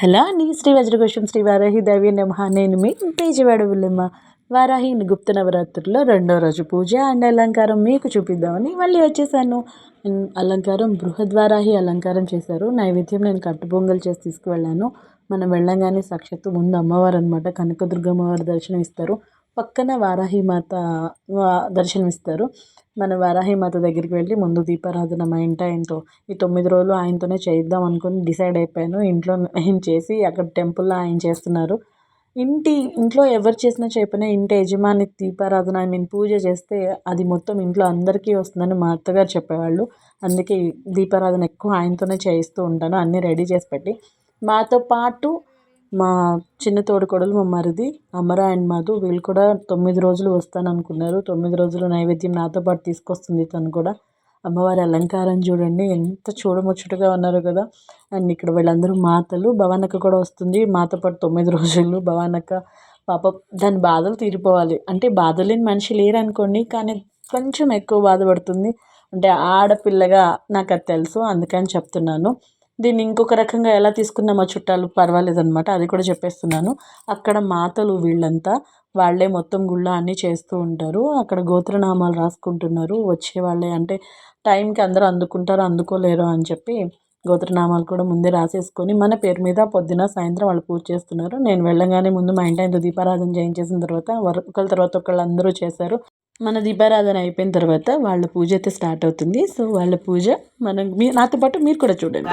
Hello అండి. శ్రీ వజ్రఘోషం శ్రీ వారాహి దేవి నమః. నేను మీ పేజవాడ బుల్లెమ్మ. వారాహి గుప్త నవరాత్రుల్లో రెండో రోజు పూజ అండ్ అలంకారం మీకు చూపిద్దామని మళ్ళీ వచ్చేసాను. అలంకారం బృహద్వారాహి అలంకారం చేశారు. నైవేద్యం నేను కట్టు పొంగల్ చేసి తీసుకువెళ్ళాను. మనం వెళ్ళంగానే సాక్షాత్తు ముందు అమ్మవారు అనమాట కనకదుర్గమ్మవారి దర్శనం ఇస్తారు. పక్కన వారాహి మాత దర్శనమిస్తారు. మన వారాహి మాత దగ్గరికి వెళ్ళి ముందు దీపారాధన మా ఇంటి ఆయనతో ఈ 9 రోజులు ఆయనతోనే చేద్దాం అనుకుని డిసైడ్ అయిపోయాను. ఇంట్లో నేను చేసి అక్కడ టెంపుల్లో ఆయన చేస్తున్నారు. ఇంట్లో ఎవరు చేసినా చేయకపోయినా ఇంటి యజమాని దీపారాధన పూజ చేస్తే అది మొత్తం ఇంట్లో అందరికీ వస్తుందని మా అత్తగారు చెప్పేవాళ్ళు. అందుకే దీపారాధన ఎక్కువ ఆయనతోనే చేయిస్తూ ఉంటాను. అన్నీ రెడీ చేసి పెట్టి మాతో పాటు మా చిన్న తోడికోడలు మా మరిది అమర అండ్ మధు వీళ్ళు కూడా 9 రోజులు వస్తాననుకున్నారు. 9 రోజులు నైవేద్యం నాతో పాటు తీసుకొస్తుంది తను కూడా. అమ్మవారి అలంకారం చూడండి ఎంత చూడముచ్చటగా ఉన్నారు కదా. అండ్ ఇక్కడ వీళ్ళందరూ మాతలు. భవానక్క కూడా వస్తుంది మాతో పాటు 9 రోజులు. భవానక్క పాప దాని బాధలు తీరిపోవాలి అంటే బాధ లేని మనిషి లేరనుకోండి, కానీ కొంచెం ఎక్కువ బాధపడుతుంది. అంటే ఆడపిల్లగా నాకు అది తెలుసు, అందుకని చెప్తున్నాను. దీన్ని ఇంకొక రకంగా ఎలా తీసుకున్నా మా చుట్టాలు పర్వాలేదనమాట, అది కూడా చెప్పేస్తున్నాను. అక్కడ మాతలు వీళ్ళంతా వాళ్ళే మొత్తం గుళ్ళ అన్నీ చేస్తూ ఉంటారు. అక్కడ గోత్రనామాలు రాసుకుంటున్నారు వచ్చేవాళ్ళే. అంటే టైంకి అందరూ అందుకుంటారో అందుకోలేరో అని చెప్పి గోత్రనామాలు కూడా ముందే రాసేసుకొని మన పేరు మీద పొద్దున సాయంత్రం వాళ్ళు పూజ చేస్తున్నారు. నేను వెళ్ళగానే ముందు మా ఇంటి ఆయనతో దీపారాధన చేయించేసిన తర్వాత ఒకళ్ళ తర్వాత ఒకళ్ళు అందరూ చేశారు. మన దీపారాధన అయిపోయిన తర్వాత వాళ్ళ పూజ అయితే స్టార్ట్ అవుతుంది. సో వాళ్ళ పూజ నాతో పాటు మీరు కూడా చూడండి.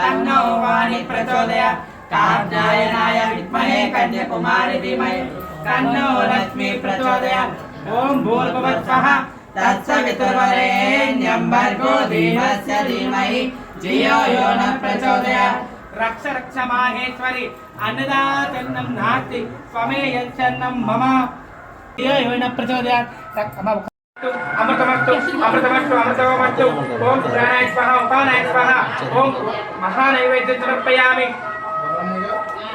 రక్ష రక్ష మాహేశ్వరి అన్నదాచన్నం నాస్తి స్వమేయచ్చన్నం మమ ప్రచోదయాత్. అమృతమస్తు అమృతమస్తు అమృతమస్తు. ఓం ప్రాణాయ స్వాహ ఉపానాయ స్వాహ. ఓం మహానైవేద్యం సమర్పయామి.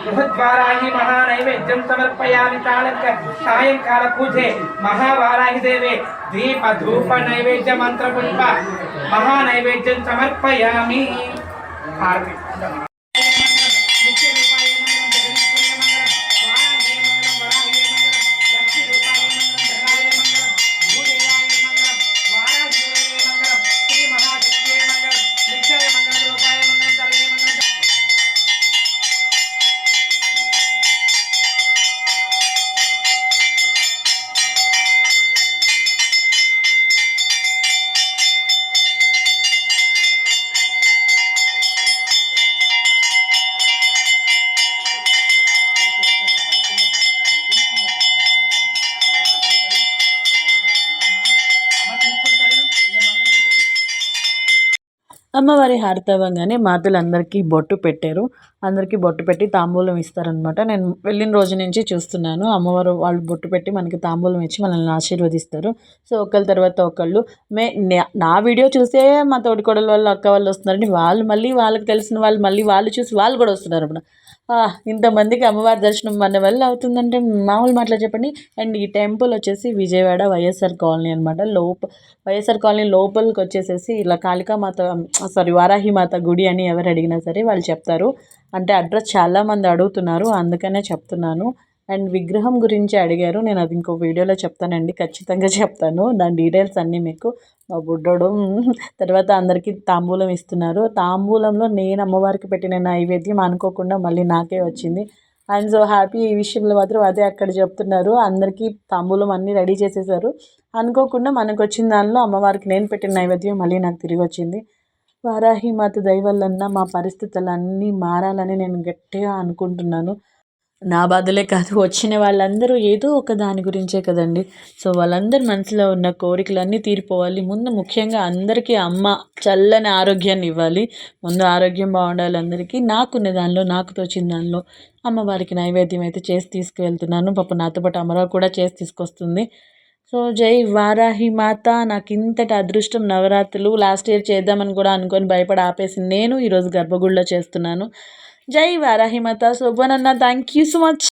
బృహద్వారాహి మహానైవేద్యం సమర్పయామి. సాయంకాల పూజే మహావారాహి దేవే దీప ధూప నైవేద్య మంత్ర పుష్ప మహానైవేద్యం సమర్పయామి. అమ్మవారి హారతి అవ్వగానే మాతలందరికీ బొట్టు పెట్టారు. అందరికీ బొట్టు పెట్టి తాంబూలం ఇస్తారనమాట. నేను వెళ్ళిన రోజు నుంచి చూస్తున్నాను. అమ్మవారు వాళ్ళు బొట్టు పెట్టి మనకి తాంబూలం ఇచ్చి మనల్ని ఆశీర్వదిస్తారు. సో ఒకళ్ళ తర్వాత ఒకళ్ళు నా వీడియో చూసే మా తోటికోడలు వాళ్ళు అక్క వాళ్ళు వస్తున్నారండి. వాళ్ళు మళ్ళీ వాళ్ళకి తెలిసిన వాళ్ళు మళ్ళీ వాళ్ళు చూసి వాళ్ళు కూడా వస్తున్నారు అప్పుడు. ఇంతమందికి అమ్మవారి దర్శనం మన వల్ల అవుతుందంటే మామూలు మాటలు చెప్పండి. అండ్ ఈ టెంపుల్ వచ్చేసి విజయవాడ వైఎస్ఆర్ కాలనీ అనమాట. వైఎస్ఆర్ కాలనీ లోపలికి వచ్చేసేసి ఇలా కాళికామాత వారాహి మాత గుడి అని ఎవరు అడిగినా సరే వాళ్ళు చెప్తారు. అంటే అడ్రస్ చాలామంది అడుగుతున్నారు, అందుకనే చెప్తున్నాను. అండ్ విగ్రహం గురించి అడిగారు, నేను అది ఇంకో వీడియోలో చెప్తానండి, ఖచ్చితంగా చెప్తాను దాని డీటెయిల్స్ అన్నీ మీకు. మా బుడ్డోడు తర్వాత అందరికీ తాంబూలం ఇస్తున్నారు. తాంబూలంలో నేను అమ్మవారికి పెట్టిన నైవేద్యం అనుకోకుండా మళ్ళీ నాకే వచ్చింది. I'm so happy. ఈ విషయంలో మాత్రం అదే అక్కడ చెప్తున్నారు. అందరికీ తాంబూలం అన్నీ రెడీ చేసేసారు. అనుకోకుండా మనకు వచ్చిన దానిలో అమ్మవారికి నేను పెట్టిన నైవేద్యం మళ్ళీ నాకు తిరిగి వచ్చింది. వారాహి మాత దయ వల్లన్నా మా పరిస్థితులన్నీ మారాలని నేను గట్టిగా అనుకుంటున్నాను. నా బాధలే కాదు, వచ్చిన వాళ్ళందరూ ఏదో ఒక దాని గురించే కదండి. సో వాళ్ళందరి మనసులో ఉన్న కోరికలన్నీ తీరిపోవాలి. ముందు ముఖ్యంగా అందరికీ అమ్మ చల్లని ఆరోగ్యాన్ని ఇవ్వాలి. ముందు ఆరోగ్యం బాగుండాలి అందరికీ. నాకున్న దానిలో నాకు తోచిన దానిలో అమ్మవారికి నైవేద్యం అయితే చేసి తీసుకువెళ్తున్నాను. పాప నాతో పాటు అమ్మవారు కూడా చేసి తీసుకొస్తుంది. సో జై వారాహి మాత. నాకు ఇంతటి అదృష్టం నవరాత్రులు లాస్ట్ ఇయర్ చేద్దామని కూడా అనుకొని భయపడి ఆపేసి నేను ఈరోజు గర్భగుడిలో చేస్తున్నాను. జై వారాహి మాత. శోభనన్న థ్యాంక్ యూ సో మచ్.